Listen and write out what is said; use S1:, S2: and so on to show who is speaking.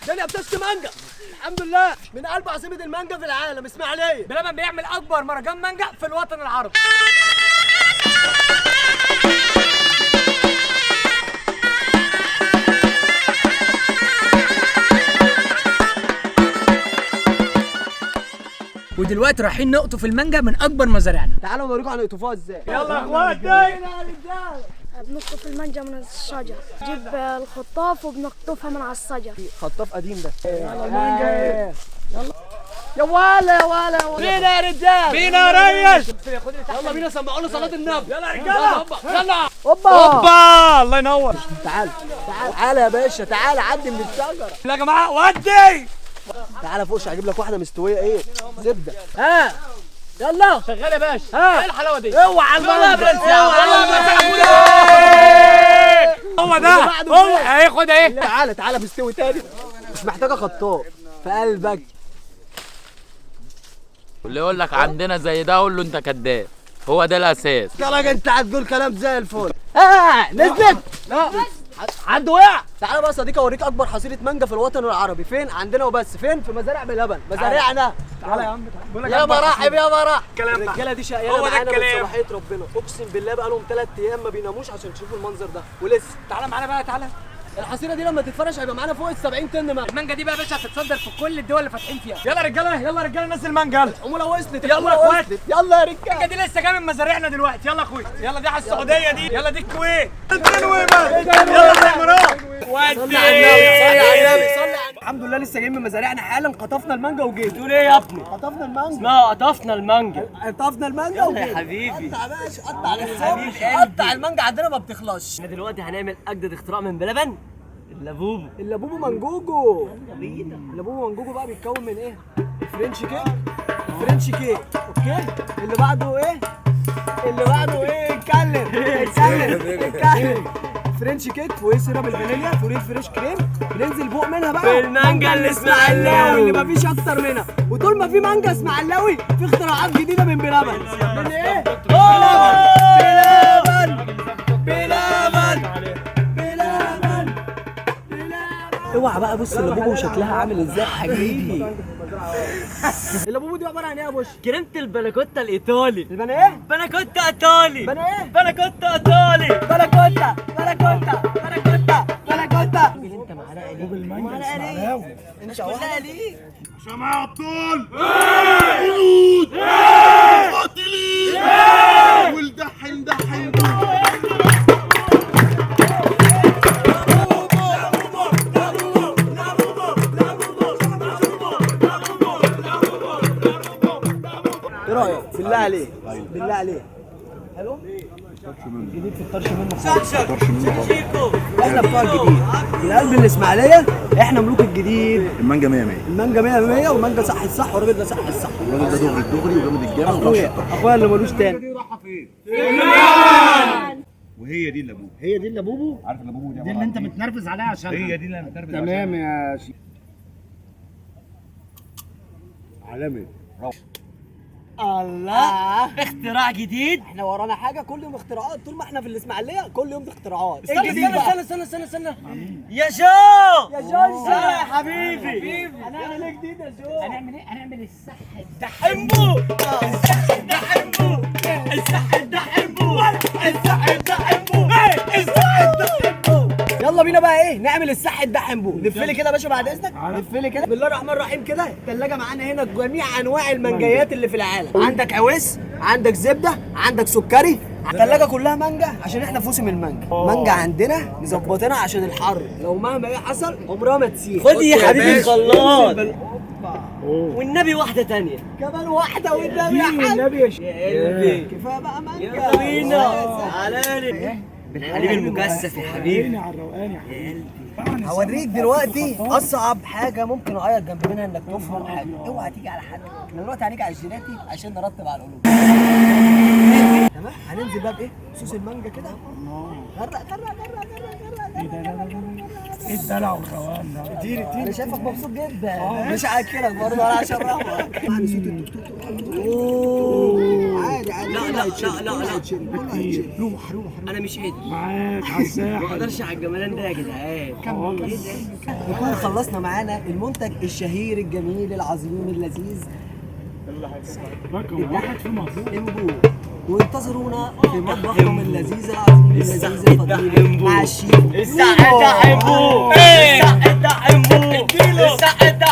S1: الدنيا بتشتي مانجا الحمد لله من قلب عاصمة المانجا في العالم اسماعيلية.
S2: بلبن بيعمل اكبر مهرجان مانجا في الوطن العربي. ودلوقتي رايحين نقطف المانجا من اكبر مزارعنا.
S1: تعالوا اوريكم هنقطفوها ازاي.
S2: يلا يا اخواتي.
S3: بنقطف المانجا من الشجر، نجيب الخطاف وبنقطفها من على الشجر.
S1: خطاف قديم ده. يلا المانجا يلا يا ولا يا ولا يا ولا. بينا يا رجال
S2: بينا يا ريس.
S1: يلا بينا سمعوا له صلاة النبي.
S2: يلا يا رجاله يلا.
S1: هوبا
S2: هوبا الله ينور.
S1: تعال تعال يا باشا تعال عدي من الشجرة.
S2: يا جماعه ودي.
S1: تعال فوق هجيب لك واحده مستويه ايه زبده. ها يلا
S2: شغال يا باشا.
S1: ها
S2: ايه الحلاوه دي؟
S1: اوعى المانجا
S2: هو ده هو هياخد ايه؟
S1: تعالى تعالى مستوي تاني مش محتاجه خطاف في قلبك.
S4: واللي يقول لك عندنا زي ده قول له انت كداب، هو ده الاساس.
S1: يا راجل انت هتقول كلام زي الفل. نزلت لا حد وقع. تعالى بقى يا صديقي اوريك اكبر حصيله مانجا في الوطن العربي. فين عندنا وبس؟ فين؟ في مزارع بلبن مزارعنا.
S2: تعالى يا عم
S1: يا مراحب يا مراحب.
S2: الكلام
S1: الرجاله دي شقيانه
S2: هو ده
S1: معانا من
S2: الكلام.
S1: صباحيه ربنا. اقسم بالله بقى لهم 3 ايام ما بيناموش عشان يشوفوا المنظر ده ولسه.
S2: تعالى معانا بقى تعالى.
S1: الحصيله دي لما تتفرش هيبقى معانا فوق ال 70 طن مانجا.
S2: المانجا دي بقى يا باشا هتتصدر في كل الدول اللي فاتحين فيها. يلا يا رجاله يلا يا رجاله نزل مانجا يلا.
S1: الحموله وصلت
S2: يلا يا اخوات.
S1: يلا يا
S2: المانجا
S1: رجاله.
S2: دي لسه جايه من مزارعنا دلوقتي. يلا يا اخويا يلا دي على السعوديه دي. يلا دي الكويت. يلا يا الامارات.
S1: صلي على النبي صلي على النبي صلي على النبي. الحمد لله لسه جايين من مزارعنا حالا. قطفنا المانجا وجيت.
S2: تقول ايه يا ابني؟
S1: قطفنا المانجا.
S2: لا قطفنا المانجا.
S1: قطفنا المانجا وجيت.
S2: يا حبيبي
S1: قطع يا باشا قطع الحصان. قطع المانجا عندنا ما بتخلصش.
S5: احنا دلوقتي هنعمل اجدد اختراع من بلبن، اللافوفو.
S1: اللابوبو منجوجو. اللابوبو منجوجو بقى بيتكون من ايه؟ فرنش كيك. فرنش كيك اوكي. اللي بعده ايه؟ اللي بعده ايه؟ اتكلم. فرنش كيك فوقيه سيرب الفانيليا فوقيه فريش كريم. بننزل فوق منها بقى
S5: بالمانجا الاسماعيلاوي
S1: اللي مفيش اكتر منها. وطول ما في مانجا اسماعيلاوي في اختراعات جديده من بلبن. من ايه؟ بلبن. اوعى بقى بص اللابوبو شكلها عامل ازاي حبيبي. اللابوبو دي عباره عن ايه يا بوش؟
S5: كريمة الباناكوتا الايطالي.
S1: البني ايه؟
S5: باناكوتا ايطالي.
S1: بني ايه؟
S5: باناكوتا ايطالي.
S1: بالاكوتا.
S5: انت معلقه ليه؟ معلقه ليه؟ انت كلها ليه؟
S6: جماعة أبطال جنود قاتلين والدحن دحن.
S1: ايه رايك؟ بالله عليك بالله عليك حلو؟ الجديد في الطرش منه خالص. احنا بتوع الجديد من قلب الاسماعيليه. احنا ملوك الجديد.
S6: المانجا 100 100.
S1: المانجا 100 100 والمانجا صح الصح والراجل ده صح الصح.
S6: الراجل ده دغري الدغري وجامد الجامد وطرش
S1: اخويا اللي ملوش تاني.
S6: دي رايحة فين؟ وهي دي اللابوبو.
S1: هي دي اللابوبو.
S6: عارف اللابوبو دي؟
S7: دي اللي انت متنرفز عليها عشان
S6: هي دي اللي انا متربي.
S7: تمام يا شيخ.
S6: عالمي.
S1: الله
S5: اختراع جديد.
S1: احنا ورانا حاجه كل يوم اختراعات. طول ما احنا في الاسماعيليه كل يوم في اختراعات.
S5: استنى يا جو
S1: يا جو
S5: يا حبيبي.
S1: هنعمل ايه جديد يا جو؟
S7: هنعمل ايه؟ هنعمل الصح
S5: دحمبو. الصح دحمبو. الصح دحمبو. الصح دحمبو. الصح دحمبو.
S1: يلا بينا بقى ايه نعمل السح الدحمبو. لف لي كده يا باشا بعد اذنك. لف لي كده. بسم الله الرحمن الرحيم كده. الثلاجه معانا هنا جميع انواع المانجايات اللي في العالم. عندك عويس عندك زبده عندك سكري. الثلاجه كلها مانجا عشان احنا في موسم المانجا. مانجا عندنا مظبطينها عشان الحر. لو مهما ايه حصل عمرها ما تسيح.
S5: خد يا حبيبي الخلاط. والنبي واحدة تانية.
S1: كمان واحده والنبي يا حاج.
S7: النبي يا شيخ.
S5: يا قلبي
S1: كفايه بقى مانجا.
S5: يلا بينا. تعالى بالحليب المكثف يا حبيبي.
S7: على الروقان يا حبيبي.
S1: هوريك دلوقتي اصعب حاجه ممكن اعيط جنب منها انك تفهم حاجه. اوعى تيجي على حد. احنا دلوقتي هنيجي على الجيلاتي عشان نرتب على القلوب. تمام. هننزل بقى بايه؟ صوص المانجا كده. غرق.
S7: ايه الدلع والروقان ده؟
S1: اديني انا شايفك مبسوط جدا. مش هاكلك برضه ولا عشان روح. يعني صوت التوك توك. اوه عادي
S5: لا
S7: كتير.
S5: انا مش قادر
S7: معاك على
S5: ما
S7: الساحل.
S5: اقدرش على الجمالان ده يا جدعان.
S1: نكون خلصنا معانا المنتج الشهير الجميل العظيم اللذيذ
S7: رقم واحد في مصر.
S1: امبو. وانتظرونا في مطبخكم اللذيذ العظيم اللذيذ الفضيل مع الشيف
S5: الساعة ده حبوب، الساعة ده حبوب، الساعة ده